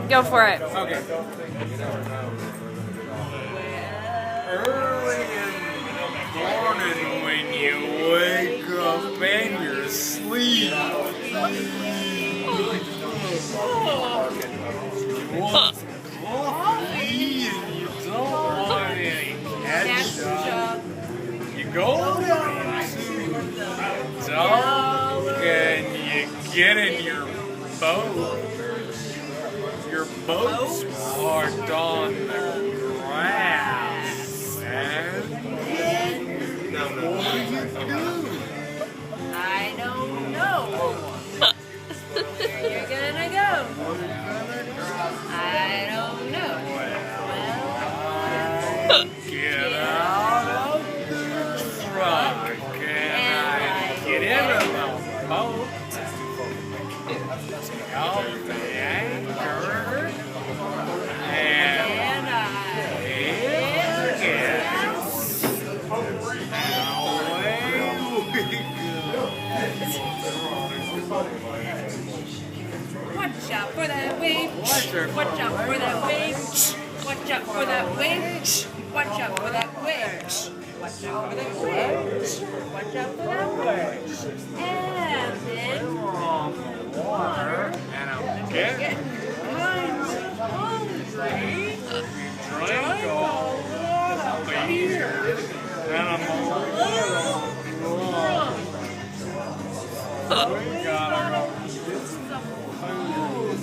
Go for it. Okay. Early in the morning when you wake up and you're asleep. You want some coffee and you don't want any ketchup. You go into the dock and you get in your boat. Your boat's parked on the grass, and what do you do? I don't know. You're gonna go. I don't know. Well, get out of the truck and I get in the boat. Take off the anchor. Watch out for that wave. Watch out for that wave. Watch out for that wave. Watch out for that wave. Watch out for that wave. Watch out for that wave. And then water. And I'm getting kind of hungry. drink all the beer. And I'm a little drunk. We gotta go get some food.